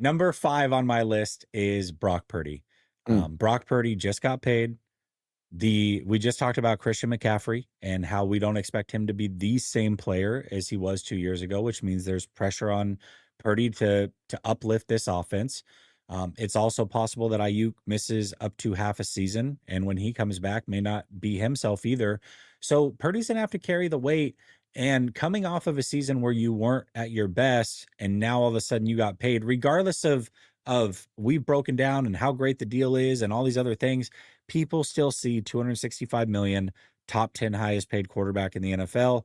Number 5 on my list is Brock Purdy. Brock Purdy just got paid. We just talked about Christian McCaffrey and how we don't expect him to be the same player as he was 2 years ago, which means there's pressure on Purdy to uplift this offense. It's also possible that Ayuk misses up to half a season, and when he comes back, may not be himself either. So Purdy's gonna have to carry the weight. And coming off of a season where you weren't at your best, and now all of a sudden you got paid, regardless of we've broken down and how great the deal is and all these other things, people still see 265 million, top 10 highest paid quarterback in the NFL.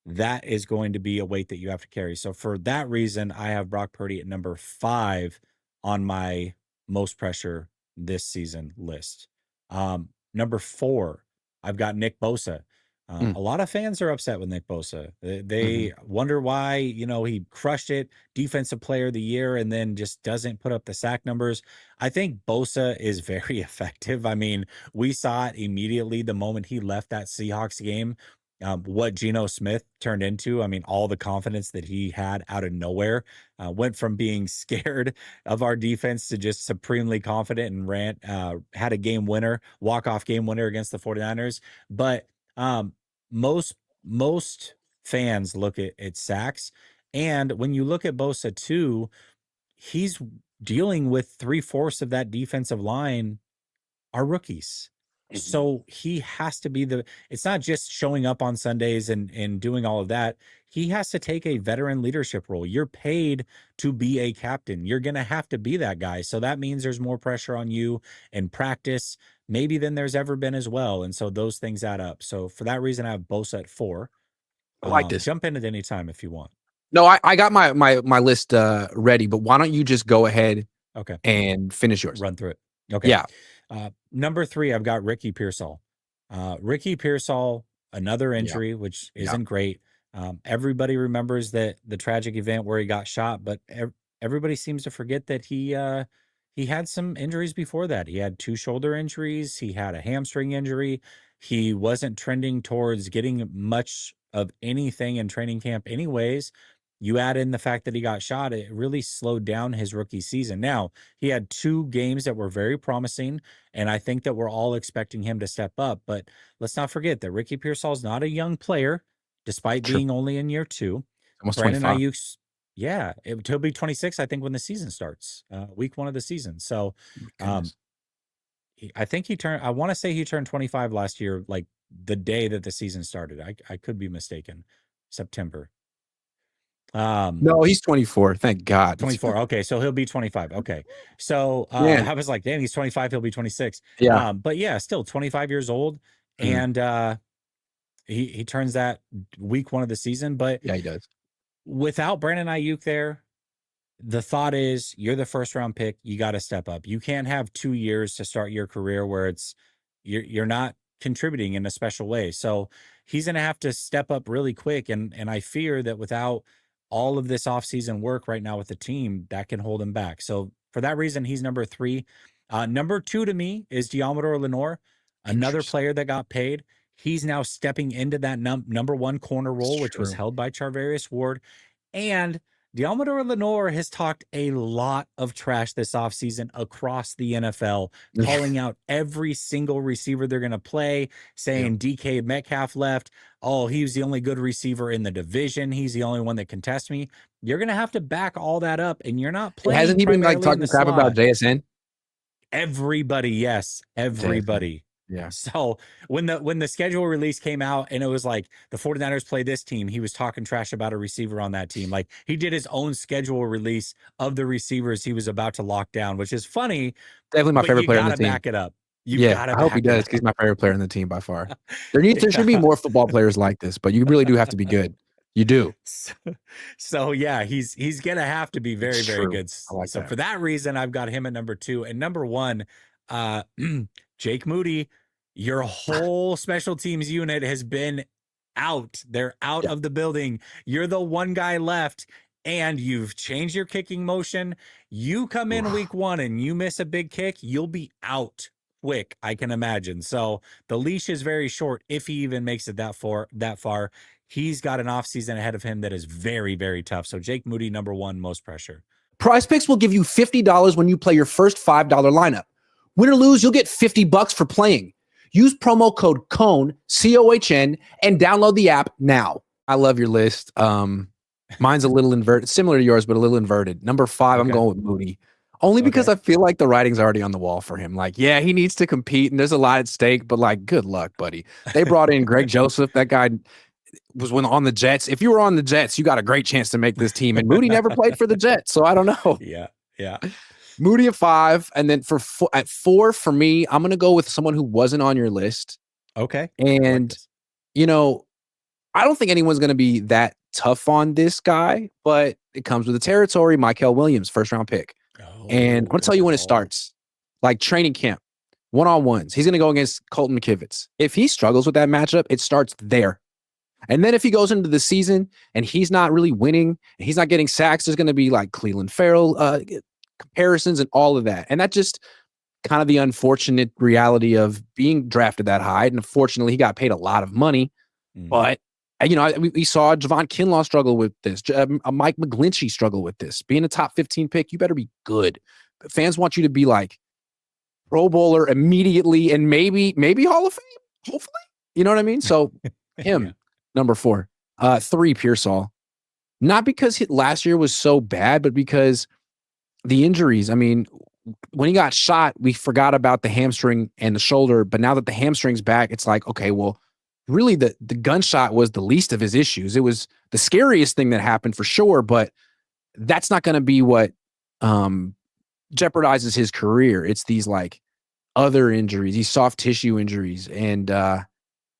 That is going to be a weight that you have to carry. So for that reason, I have Brock Purdy at number 5 on my most pressure this season list. Number 4, I've got Nick Bosa. A lot of fans are upset with Nick Bosa. They wonder why, he crushed it, defensive player of the year, and then just doesn't put up the sack numbers. I think Bosa is very effective. I mean, we saw it immediately the moment he left that Seahawks game, what Geno Smith turned into. I mean, all the confidence that he had out of nowhere, went from being scared of our defense to just supremely confident and had a game winner, walk-off game winner against the 49ers. But most fans look at sacks, and when you look at Bosa too, he's dealing with 3/4 of that defensive line are rookies. So he has to be it's not just showing up on Sundays and doing all of that. He has to take a veteran leadership role. You're paid to be a captain. You're going to have to be that guy. So that means there's more pressure on you in practice, maybe than there's ever been as well. And so those things add up. So for that reason, I have Bosa at 4. I like this. Jump in at any time if you want. No, I got my list ready, but why don't you just go ahead and finish yours? Run through it. Okay. Yeah. Number 3, I've got Ricky Pearsall. Ricky Pearsall, another injury, which isn't great. Everybody remembers the tragic event where he got shot, but everybody seems to forget that he had some injuries before that. He had 2 shoulder injuries. He had a hamstring injury. He wasn't trending towards getting much of anything in training camp anyways. You add in the fact that he got shot, it really slowed down his rookie season. Now, he had 2 games that were very promising, and I think that we're all expecting him to step up. But let's not forget that Ricky Pearsall is not a young player, despite being only in year 2. Almost Brandon 25. Ayuk's, he'll be 26, I think, when the season starts, week 1 of the season. So I think I want to say he turned 25 last year, like the day that the season started. I could be mistaken. September. No, he's 24. Thank God. 24. Okay, so he'll be 25. Okay. So I was like, damn, he's 25, he'll be 26. Yeah. But yeah, still 25 years old. And he turns that week 1 of the season. But yeah, he does. Without Brandon Ayuk there, the thought is you're the first round pick. You got to step up. You can't have 2 years to start your career where you're not contributing in a special way. So he's going to have to step up really quick. And I fear that without all of this offseason work right now with the team, that can hold him back. So for that reason, he's number 3. Number 2 to me is Deommodore Lenoir, another player that got paid. He's now stepping into that number 1 corner role, which was held by Charvarius Ward. And Deommodore Lenoir has talked a lot of trash this offseason across the NFL, calling out every single receiver they're going to play, saying DK Metcalf left. Oh, he was the only good receiver in the division. He's the only one that can test me. You're going to have to back all that up, and you're not playing. Hasn't he been like talking crap about JSN? Everybody, yes. Everybody. Yeah. So when the schedule release came out and it was like the 49ers play this team, he was talking trash about a receiver on that team. Like he did his own schedule release of the receivers he was about to lock down, which is funny. Definitely my favorite player on the team. You gotta back it up. I hope he does. He's my favorite player on the team by far. There should be more football players like this, but you really do have to be good. You do. So yeah, he's gonna have to be very, very good. I like so that. For that reason, I've got him at number 2. And number 1, Jake Moody, your whole special teams unit has been out. They're out of the building. You're the one guy left, and you've changed your kicking motion. You come in week 1 and you miss a big kick, you'll be out quick, I can imagine. So the leash is very short if he even makes it that far. He's got an offseason ahead of him that is very, very tough. So Jake Moody, number 1, most pressure. PrizePicks will give you $50 when you play your first $5 lineup. Win or lose, you'll get $50 for playing. Use promo code Cohn, COHN, and download the app now. I love your list. Mine's a little inverted, similar to yours, but a little inverted. Number 5, I'm going with Moody. Only because I feel like the writing's already on the wall for him. Like, yeah, he needs to compete, and there's a lot at stake, but like, good luck, buddy. They brought in Greg Joseph. That guy was on the Jets. If you were on the Jets, you got a great chance to make this team. And Moody never played for the Jets, so I don't know. Yeah. Moody at 5, and then at 4 for me, I'm gonna go with someone who wasn't on your list. Okay. And you know, I don't think anyone's gonna be that tough on this guy, but it comes with the territory. Mykel Williams, first round pick. And I'm gonna tell you when it starts. Like training camp, one-on-ones. He's gonna go against Colton McKivitz. If he struggles with that matchup, it starts there. And then if he goes into the season and he's not really winning, and he's not getting sacks, there's gonna be like Cleveland Farrell comparisons and all of that. And that just kind of the unfortunate reality of being drafted that high. And unfortunately, he got paid a lot of money. But you know, we saw Javon Kinlaw struggle with this. Mike McGlinchey struggle with this. Being a top 15 pick, you better be good. Fans want you to be like Pro Bowler immediately and maybe Hall of Fame, hopefully. You know what I mean? So him, number 4. 3, Pearsall. Not because last year was so bad, but because the injuries. I mean, when he got shot, we forgot about the hamstring and the shoulder. But now that the hamstring's back, it's like, okay, well, really the gunshot was the least of his issues. It was the scariest thing that happened for sure, but that's not going to be what jeopardizes his career. It's these like other injuries, these soft tissue injuries. And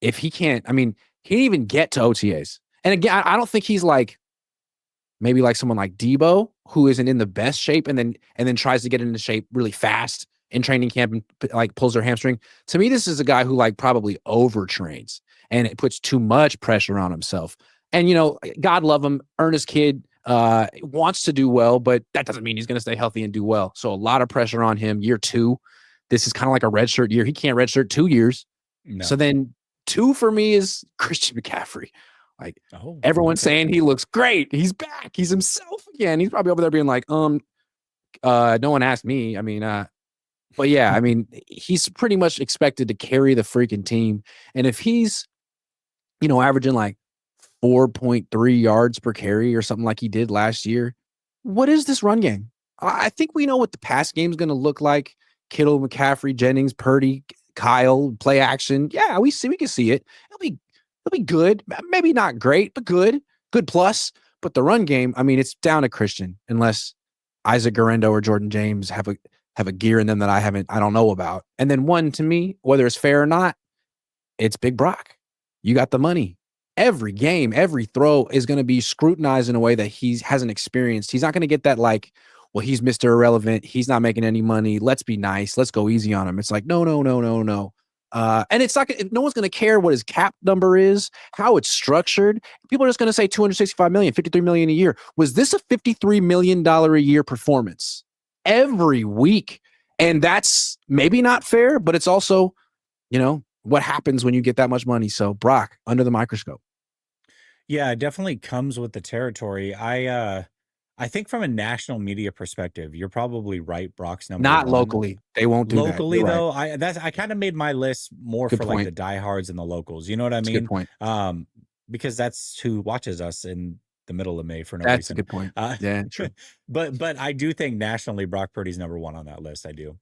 if he can't, I mean, he didn't even get to OTAs. And again, I don't think he's like maybe like someone like Debo, who isn't in the best shape and then tries to get into shape really fast in training camp and like pulls their hamstring. To me, this is a guy who like probably overtrains and it puts too much pressure on himself. And, you know, God love him, earnest kid, wants to do well, but that doesn't mean he's going to stay healthy and do well. So a lot of pressure on him. Year 2, this is kind of like a redshirt year. He can't redshirt 2 years. No. So then 2 for me is Christian McCaffrey. Like everyone's saying he looks great. He's back. He's himself again. He's probably over there being like, no one asked me. I mean, but yeah, I mean, he's pretty much expected to carry the freaking team. And if he's, you know, averaging like 4.3 yards per carry or something like he did last year, what is this run game? I think we know what the pass game is going to look like. Kittle, McCaffrey, Jennings, Purdy, Kyle, play action. Yeah, we can see it. It'll be good. Maybe not great, but good plus. But the run game, I mean, it's down to Christian, unless Isaac Guerrero or Jordan James have a gear in them that I don't know about. And then 1, to me, whether it's fair or not, it's Big Brock. You got the money. Every game, every throw is going to be scrutinized in a way that he hasn't experienced. He's not going to get that like, well, he's Mr. Irrelevant. He's not making any money. Let's be nice. Let's go easy on him. It's like, no. And it's not, no one's going to care what his cap number is, how it's structured. People are just going to say 265 million, 53 million a year. Was this a $53 million a year performance every week? And that's maybe not fair, but it's also, you know, what happens when you get that much money. So Brock, under the microscope. Yeah, it definitely comes with the territory. I think from a national media perspective, you're probably right. Brock's number not 1. Locally. They won't do locally that. though. Right. I kind of made my list more good for point. like the diehards and the locals. You know what I mean? Good point. Because that's who watches us in the middle of May for no reason. That's a good point. Yeah, true. But I do think nationally, Brock Purdy's number 1 on that list. I do.